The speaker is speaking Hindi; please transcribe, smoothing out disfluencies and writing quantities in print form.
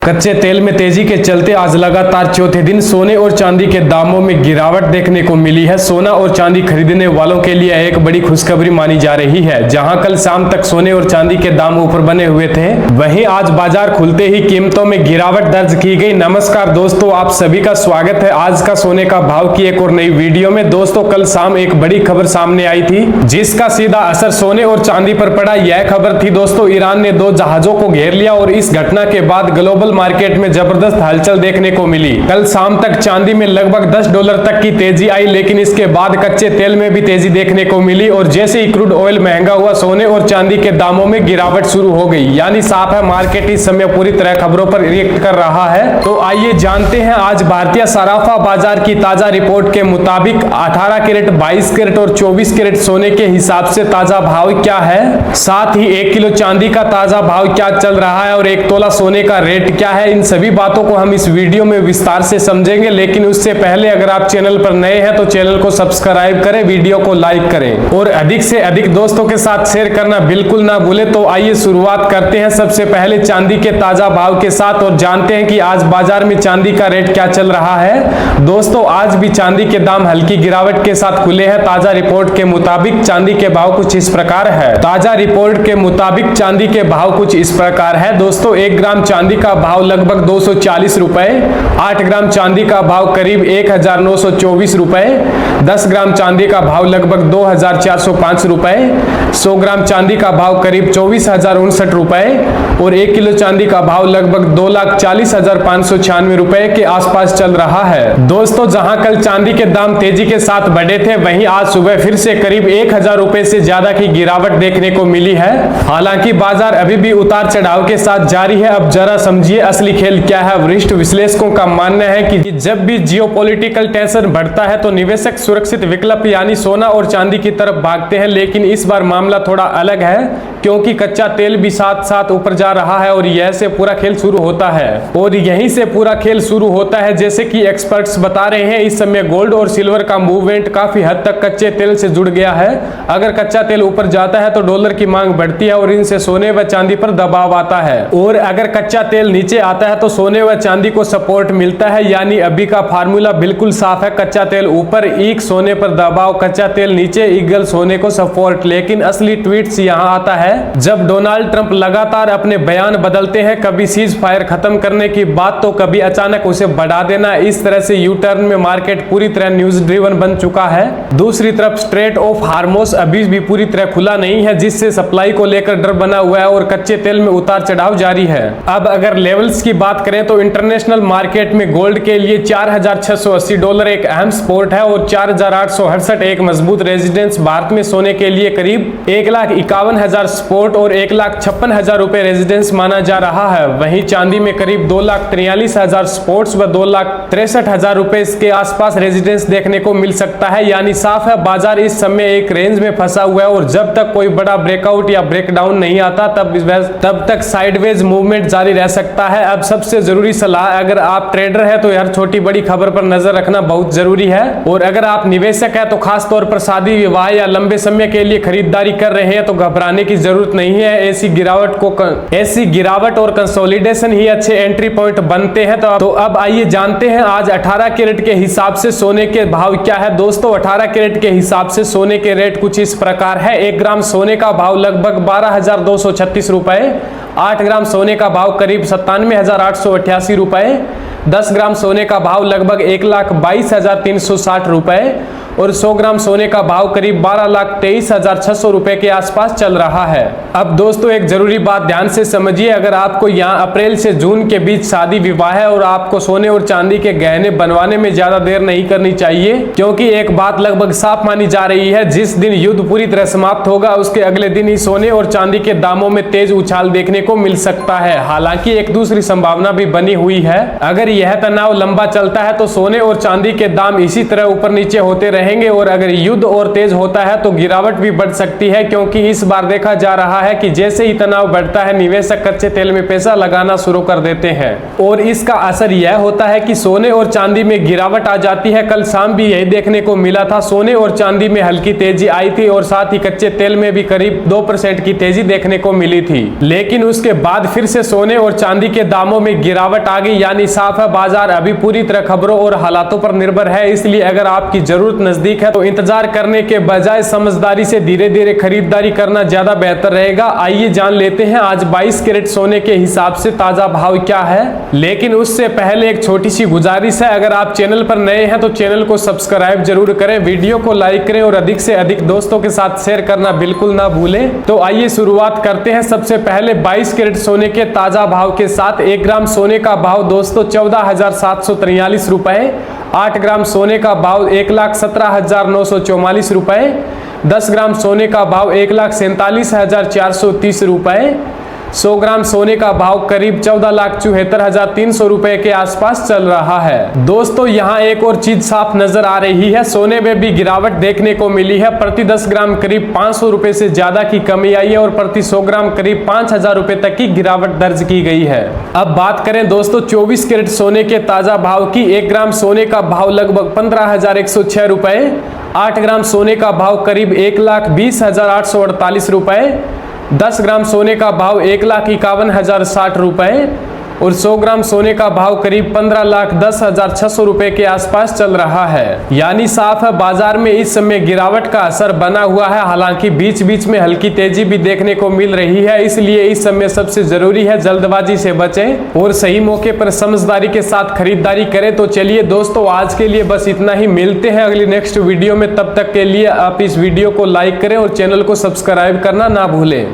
कच्चे तेल में तेजी के चलते आज लगातार चौथे दिन सोने और चांदी के दामों में गिरावट देखने को मिली है। सोना और चांदी खरीदने वालों के लिए एक बड़ी खुशखबरी मानी जा रही है। जहां कल शाम तक सोने और चांदी के दाम ऊपर बने हुए थे, वहीं आज बाजार खुलते ही कीमतों में गिरावट दर्ज की गई। नमस्कार दोस्तों, आप सभी का स्वागत है आज का सोने का भाव की एक और नई वीडियो में। दोस्तों, कल शाम एक बड़ी खबर सामने आई थी जिसका सीधा असर सोने और चांदी पर पड़ा। यह खबर थी दोस्तों, ईरान ने 2 जहाजों को घेर लिया और इस घटना के बाद ग्लोबल मार्केट में जबरदस्त हलचल देखने को मिली। कल शाम तक चांदी में लगभग $10 तक की तेजी आई, लेकिन इसके बाद कच्चे तेल में भी तेजी देखने को मिली और जैसे ही क्रूड ऑयल महंगा हुआ, सोने और चांदी के दामों में गिरावट शुरू हो गई। यानी साफ है, मार्केट इस समय पूरी तरह खबरों पर रिएक्ट कर रहा है। तो आइए जानते हैं आज भारतीय सराफा बाजार की ताजा रिपोर्ट के मुताबिक 18 कैरेट, 22 कैरेट और 24 कैरेट सोने के हिसाब से ताजा भाव क्या है, साथ ही 1 किलो चांदी का ताजा भाव क्या चल रहा है और 1 तोला सोने का रेट क्या है। इन सभी बातों को हम इस वीडियो में विस्तार से समझेंगे, लेकिन उससे पहले अगर आप चैनल पर नए हैं तो चैनल को सब्सक्राइब करें, वीडियो को लाइक करें और अधिक से अधिक दोस्तों के साथ शेयर करना बिल्कुल ना भूलें। तो आइए शुरुआत करते हैं सबसे पहले चांदी के ताजा भाव के साथ और जानते हैं कि आज बाजार में चांदी का रेट क्या चल रहा है। दोस्तों, आज भी चांदी के दाम हल्की गिरावट के साथ खुले हैं। ताजा रिपोर्ट के मुताबिक चांदी के भाव कुछ इस प्रकार है। ताजा रिपोर्ट के मुताबिक चांदी के भाव कुछ इस प्रकार है। दोस्तों, 1 ग्राम चांदी का भाव लगभग 240 रुपए, 8 ग्राम चांदी का भाव करीब 1924 रुपए, 10 ग्राम चांदी का भाव लगभग 2405 रुपए, 100 ग्राम चांदी का भाव करीब 24,059 रुपए और 1 किलो चांदी का भाव लगभग 2,40,596 रुपए के आसपास चल रहा है। दोस्तों, जहां कल चांदी के दाम तेजी के साथ बढ़े थे, वहीं आज सुबह फिर से करीब 1000 रुपए से ज्यादा की गिरावट देखने को मिली है। हालांकि बाजार अभी भी उतार चढ़ाव के साथ जारी है। अब जरा समझिए असली खेल क्या है। वरिष्ठ विश्लेषकों का मानना है कि जब भी जियोपॉलिटिकल टेंशन बढ़ता है तो निवेशक सुरक्षित विकल्प यानी सोना और चांदी की तरफ भागते हैं, लेकिन इस बार मामला थोड़ा अलग है क्योंकि कच्चा तेल भी साथ साथ ऊपर जा रहा है और यह से पूरा खेल शुरू होता है और यहीं से पूरा खेल शुरू होता है। जैसे कि एक्सपर्ट्स बता रहे हैं, इस समय गोल्ड और सिल्वर का मूवमेंट काफी हद तक कच्चे तेल से जुड़ गया है। अगर कच्चा तेल ऊपर जाता है तो डॉलर की मांग बढ़ती है और इनसे सोने व चांदी पर दबाव आता है, और अगर कच्चा तेल नीचे आता है तो सोने व चांदी को सपोर्ट मिलता है। यानी अभी का फार्मूला बिल्कुल साफ है, कच्चा तेल ऊपर ईक सोने पर दबाव, कच्चा तेल नीचे ईगल सोने को सपोर्ट। लेकिन असली ट्वीट्स यहां आता है जब डोनाल्ड ट्रंप लगातार अपने बयान बदलते हैं, कभी सीज फायर खत्म करने की बात तो कभी अचानक उसे बढ़ा देना। इस तरह से यू टर्न में मार्केट पूरी तरह न्यूज ड्रिवन बन चुका है। दूसरी तरफ स्ट्रेट ऑफ हार्मोस अभी भी पूरी तरह खुला नहीं है, जिससे सप्लाई को लेकर डर बना हुआ है और कच्चे तेल में उतार चढ़ाव जारी है। अब अगर लेवल्स की बात करें तो इंटरनेशनल मार्केट में गोल्ड के लिए $4,680 एक अहम सपोर्ट है और 4,868 एक मजबूत रेजिडेंस। भारत में सोने के लिए करीब 1,51,000 सपोर्ट और 1,56,000 रुपए रेजिडेंस माना जा रहा है। वहीं चांदी में करीब 2,43,000 सपोर्ट्स व 2,63,000 रुपए के आसपास रेजिडेंस देखने को मिल सकता है। यानी साफ है, बाजार इस समय एक रेंज में फंसा हुआ है और जब तक कोई बड़ा ब्रेकआउट या ब्रेकडाउन नहीं आता तब तक साइडवेज मूवमेंट जारी रह सकता है। अब सबसे जरूरी सलाह, अगर आप ट्रेडर है तो हर छोटी बड़ी खबर पर नजर रखना बहुत जरूरी है, और अगर आप निवेशक है तो खास तौर पर शादी विवाह या लंबे समय के लिए खरीदारी कर रहे हैं तो घबराने की जरूरत नहीं है। ऐसी गिरावट और कंसोलिडेशन ही अच्छे एंट्री पॉइंट बनते हैं। तो अब आइए जानते हैं आज 18 कैरेट के हिसाब से सोने के भाव क्या है। दोस्तों, 18 कैरेट के हिसाब से सोने के रेट कुछ इस प्रकार है। 1 ग्राम सोने का भाव लगभग 12,236 रुपए, 8 ग्राम सोने का भाव करीब 97,888 रुपए, 10 ग्राम सोने का भाव लगभग 1,22,360 रुपए और 100 ग्राम सोने का भाव करीब 12,23,600 रुपए के आसपास चल रहा है। अब दोस्तों, एक जरूरी बात ध्यान से समझिए, अगर आपको यहाँ अप्रैल से जून के बीच शादी विवाह है और आपको सोने और चांदी के गहने बनवाने में ज्यादा देर नहीं करनी चाहिए, क्योंकि एक बात लगभग साफ मानी जा रही है, जिस दिन युद्ध पूरी तरह समाप्त होगा उसके अगले दिन ही सोने और चांदी के दामों में तेज उछाल देखने को मिल सकता है। हालांकि एक दूसरी संभावना भी बनी हुई है, अगर यह तनाव लंबा चलता है तो सोने और चांदी के दाम इसी तरह ऊपर नीचे होते रहेंगे और अगर युद्ध और तेज होता है तो गिरावट भी बढ़ सकती है, क्योंकि इस बार देखा जा रहा है कि जैसे ही तनाव बढ़ता है निवेशक कच्चे तेल में पैसा लगाना शुरू कर देते हैं और इसका असर यह होता है कि सोने और चांदी में गिरावट आ जाती है। कल शाम भी यही देखने को मिला था, सोने और चांदी में हल्की तेजी आई थी और साथ ही कच्चे तेल में भी करीब 2% की तेजी देखने को मिली थी, लेकिन उसके बाद फिर से सोने और चांदी के दामों में गिरावट आ गई। यानी साफ है बाजार अभी पूरी तरह खबरों और हालातों पर निर्भर है, इसलिए अगर आपकी जरूरत नजदीक है तो इंतजार करने के बजाय समझदारी से धीरे धीरे खरीदारी करना ज्यादा बेहतर रहेगा। आइए जान लेते हैं आज 22 कैरेट सोने के हिसाब से ताजा भाव क्या है, लेकिन उससे पहले एक छोटी सी गुजारिश है, अगर आप चैनल पर नए हैं तो चैनल को सब्सक्राइब जरूर करें, वीडियो को लाइक करें और अधिक से अधिक दोस्तों के साथ शेयर करना बिल्कुल ना भूलें। तो आइए शुरुआत करते हैं सबसे पहले 22 कैरेट सोने के ताजा भाव के साथ। 1 ग्राम सोने का भाव दोस्तों 14,743 रुपए, 8 ग्राम सोने का भाव 1,17,944 रुपए, 10 ग्राम सोने का भाव 1,47,430 रुपए, 100 ग्राम सोने का भाव करीब 14,74,300 रुपए के आसपास चल रहा है। दोस्तों यहाँ एक और चीज साफ नजर आ रही है, सोने में भी गिरावट देखने को मिली है। प्रति 10 ग्राम करीब 500 रुपए से ज्यादा की कमी आई है और प्रति 100 ग्राम करीब 5,000 रुपए तक की गिरावट दर्ज की गई है। अब बात करें दोस्तों 24 कैरेट सोने के ताजा भाव की। 1 ग्राम सोने का भाव लगभग 15,106 रुपए, 8 ग्राम सोने का भाव करीब 1,20,848 रुपए, 10 ग्राम सोने का भाव 1,51,060 रुपए और 100 ग्राम सोने का भाव करीब 15,10,600 रुपए के आसपास चल रहा है। यानी साफ है बाजार में इस समय गिरावट का असर बना हुआ है, हालांकि बीच बीच में हल्की तेजी भी देखने को मिल रही है, इसलिए इस समय सबसे जरूरी है जल्दबाजी से बचें और सही मौके पर समझदारी के साथ खरीदारी करें। तो चलिए दोस्तों आज के लिए बस इतना ही, मिलते हैं अगली नेक्स्ट वीडियो में, तब तक के लिए आप इस वीडियो को लाइक करें और चैनल को सब्सक्राइब करना ना भूलें।